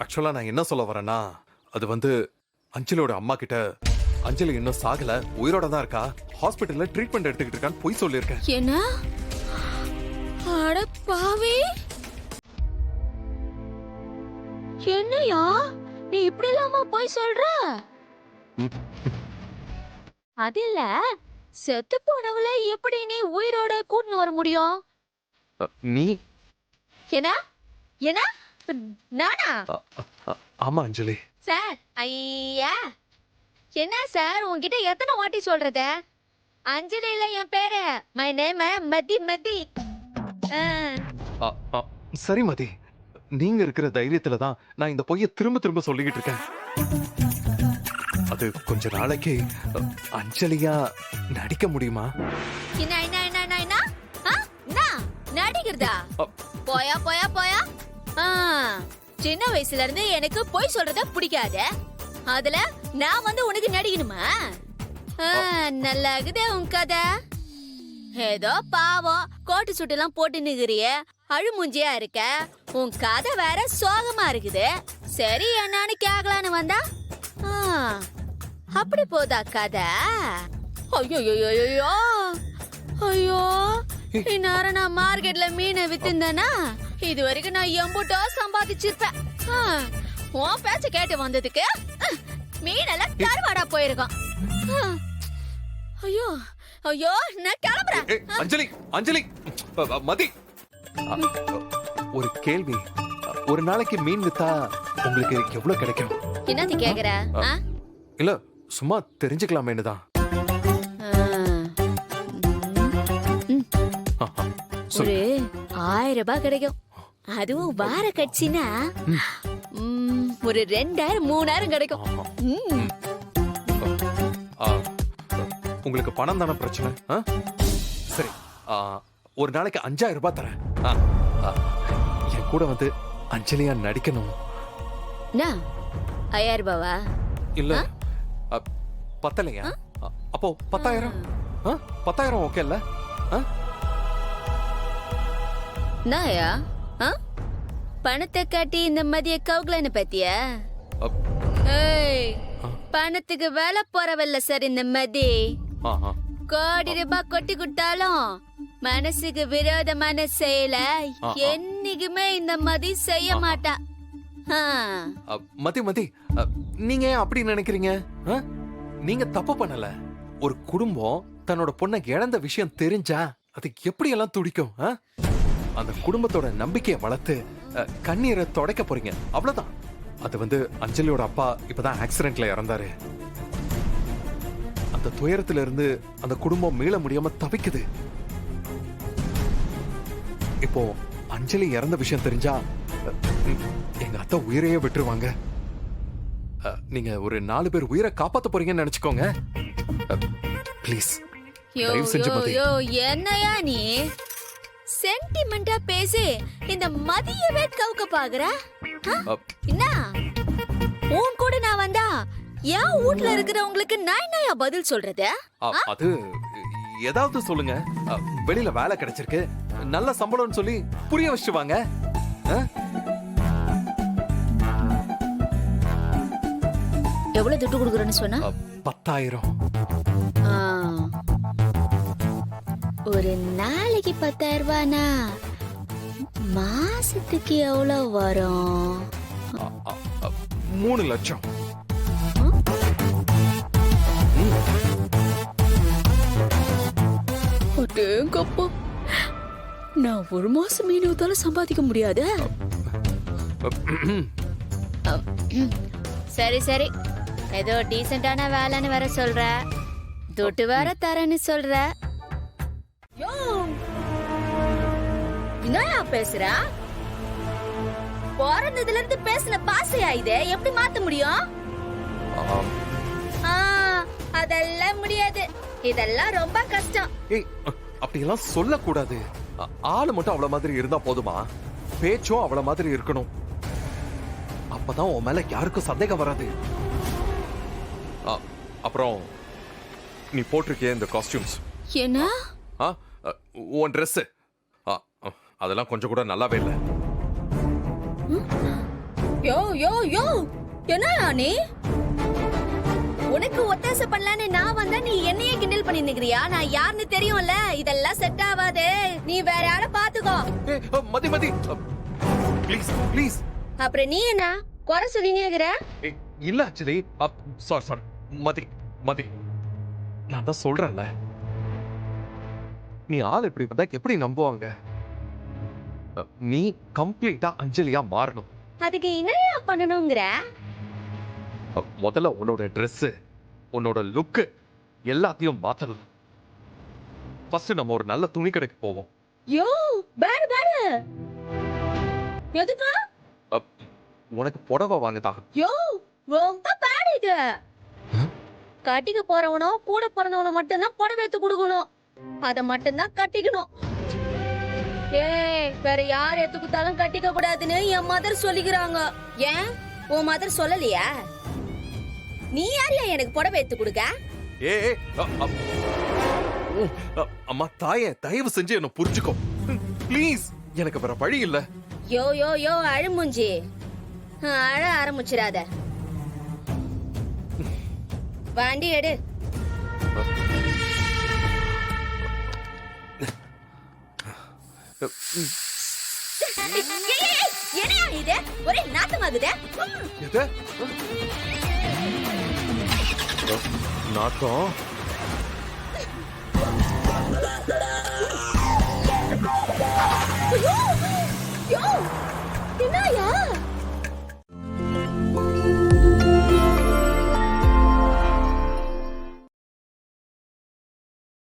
ஆக்சுவலா நான் என்ன சொல்ல வரேன்னா, அது வந்து அஞ்சலியோட அம்மா கிட்ட அஞ்சலி இன்னும் சாகல, உயிரோட தான் இருக்கா, ஹாஸ்பிட்டல்ல ட்ரீட்மெண்ட் எடுத்துக்கிட்டு இருக்கான்னு பொய் சொல்லியிருக்கேன். என்ன? அட பாவி, என்னையா நீ இப்படி இல்லாம போய் சொல்ற? அது இல்ல, செத்து போனவளை எப்படி நீ உயிரோட கூட்டின்னு வர முடியும்? நீ என்ன என்ன நானா? ஆமா அஞ்சலி. சார், ஐயா என்ன சார், உன்கிட்ட எத்தனை வாட்டி சொல்றது? அஞ்சலி இல்ல என் பேரு, மை நேம் மதி மதி. சரி மதி, நீங்க இருக்கிற தைரியத்துல தான் நான் இந்த பொய்யை திரும்ப திரும்ப சொல்லிக்கிட்டு இருக்கேன். அது கொஞ்ச நாளைக்கு அஞ்சலியா நடிக்க முடியுமா? என்ன என்ன என்ன என்ன என்ன? என்ன நடிக்கிறதா? போயா போயா போயா. சின்ன வயசுல இருந்து எனக்கு பொய் சொல்றத பிடிக்காது. அதுல நான் வந்து உனக்கு நடிக்கணுமா? நல்லா இருக்குதே உன் கதை. ஏதோ பாவம் கோட்டு சுட்டு எல்லாம் போட்டு நிக்கிறிய, அழுமூஞ்சியா இருக்க. உன் கதை வேற சோகமா இருக்குது. சரி என்னன்னு கேக்கலான்னு வந்தா அப்படி போதா கதை? ஐயோ ஐயோ ஐயோ, இந்நேரம் நான் மார்க்கெட்ல மீனை வித்துந்தேனா இது வரைக்கும் நான் எம்புட்டோ சம்பாதிச்சிருப்பேன். உன் பேச்ச கேட்டு வந்ததுக்கு மீனெல்லாம் கருவாடா போயிருக்கோம். ஐயோ ஐயோ, நான் கிளம்புறேன். அஞ்சலி அஞ்சலி மதி, ஒரு கேள்வி. ஒரு நாளைக்கு மீன் வித்தா உங்களுக்கு எவ்வளவு கிடைக்கும்? என்னது கேக்குற? இல்ல சும்மா தெரிஞ்சுக்கலாமேன்னு தான். ஒரு 1000 ரூபாய் கிடைக்கும். அதுவும் வார கட்சினா ஒரு 2000 3000 கிடைக்கும். உங்களுக்கு பணம் தானே பிரச்சனை? சரி, ஒரு நாளைக்கு 5000 ரூபாய் தரேன். என் கூட வந்து அஞ்சலியா நடிக்கணும். 5000 ரூபாவா? இல்ல பத்தலையா? அப்போ 10000. 10000 ஓகே இல்ல? நாயா பணத்தை காட்டி இந்த மதிய கவுக்கலன்னு பத்தியா? பணத்துக்கு வேலை போறவல்ல சார் இந்த மதி. கோடி ரூபாய் கொட்டி கொடுத்தாலும் மனசுக்கு விரோதமான செயல என்னைக்குமே இந்த மதி செய்ய மாட்டா. மதி மதி, நீங்க ஏன் அப்படி நினைக்கிறீங்க? நீங்க தப்பு பண்ணல. ஒரு குடும்பம் தன்னோட பொண்ணை இழந்த விஷயம் தெரிஞ்சா அது எப்படி எல்லாம் துடிக்கும். அந்த குடும்பத்தோட நம்பிக்கையை வளர்த்து கண்ணீரை துடைக்க போறீங்க, அவ்வளவுதான். அது வந்து அஞ்சலியோட அப்பா இப்பதான் ஆக்சிடென்ட்ல இறந்தாரு. அந்த துயரத்துல இருந்து அந்த குடும்பம் மீள முடியாம தவிக்குது. இப்போ அஞ்சலி இறந்த விஷயம் தெரிஞ்சா எங்க அத்தை உயிரையே விட்டுருவாங்க. நீங்க ஒரு 4 பேர் உயிரை காப்பாத்த போறீங்கன்னு நினைச்சுக்கோங்க. ப்ளீஸ் தயவு செஞ்சு மதி. என்னையா நீ சென்டிமெண்டா பேசி இந்த மதியவே கவுக்க பாக்குற? என்ன உன் கூட நான் வந்தா என் வீட்ல இருக்கிறவங்களுக்கு நான் என்னையா பதில் சொல்றது? அது ஏதாவது சொல்லுங்க. வெளியில வேலை கிடைச்சிருக்கு, நல்ல சம்பளம்னு சொல்லி புரிய வச்சுட்டு வாங்க. எவ்வளவு துட்டு கொடுக்குறேன்னு சொன்னா? 10000. ஒரு நாளைக்கு 10000 ரூபானா மாசத்துக்கு எவ்வளவு வரும்? 3 லட்சம். அடேங்கப்பா, நான் ஒரு மாசம் மீன் வித்தாலும் சம்பாதிக்க முடியாது. சரி சரி, ஏதோ டீசென்டான வேலைன்னு வேற சொல்ற, துட்டு வேற தரேன்னு சொல்ற. என்னயா பேசுற? பிறந்ததுல இருந்து பேசின பாசையா இதை எப்படி மாத்த முடியும்? அதெல்லாம் முடியாது, இதெல்லாம் ரொம்ப கஷ்டம். அப்படி எல்லாம் சொல்லக்கூடாது. ஆளு மட்டும் அவள மாதிரி இருந்தா போதுமா? பேச்சும் அவள மாதிரி இருக்கணும். அப்பதான் உன் மேல யாருக்கும் சந்தேகம் வராது. அப்புறம் நீ போட்டிருக்கிய இந்த காஸ்டியூம்ஸ் என்ன? உன் ட்ரெஸ் அதெல்லாம் கொஞ்சம் கூட நல்லாவே இல்லை. யோ யோ யோ என்னயா நீ? உனக்கு ஒத்தாசை பண்ணலான்னு நான் வந்தா நீ என்னையே கிண்டல் பண்ணி நிக்கிறியா? நான் யாருன்னு தெரியும்ல. இதெல்லாம் செட் ஆகாது. நீ வேற யார பாத்துக்கோ. மதி மதி ப்ளீஸ் ப்ளீஸ். அப்புறம் நீ என்ன குறை சொல்லினே இருக்கிற? இல்ல அஞ்சலி, சாரி மதி மதி, நான் தான் சொல்றேன்ல, நீ ஆள் இப்படி பார்த்தா எப்படி நம்புவாங்க? நீ கம்ப்ளீட்டா அஞ்சலியா மாறணும். அதுக்கு என்னையா பண்ணணும்ங்கற? முதல்ல உன்னோட Dress, உன்னோட லுக் எல்லாத்தையும் மாத்தணும். ஃபர்ஸ்ட் நம்ம ஒரு நல்ல துணி கடைக்கு போவோம். யோ பேடு பேடு எதுக்கு? உனக்கு புடவை வாங்கதான். யோ ரொம்ப பேடு இது. கட்டிக்க போறவனோ கூட பிறந்தவனோ மட்டும்தான் புடவை எடுத்து கொடுக்கணும். அத மட்டும்தான் கட்டிக்கணும். ஏய் வேற யார் எடுத்து கொடுத்தாலும் கட்டிக்க கூடாதுன்னு என் மதர் சொல்லிக்கிறாங்க. ஏன் உன் மதர் சொல்லலையா? நீ யாரையா எனக்கு புடவை எடுத்து கொடுக்க? ஏய் அம்மா தாயே, தயவு செஞ்சு என்ன புரிஞ்சுக்கோ ப்ளீஸ். எனக்கு வேற வழி இல்ல. யோ யோ யோ அழுமுஞ்சி, அழ ஆரம்பிச்சிடாத. வண்டி எடு. என்னையா இது? ஒரே நாத்தமாகுதே. எது நாத்தம்?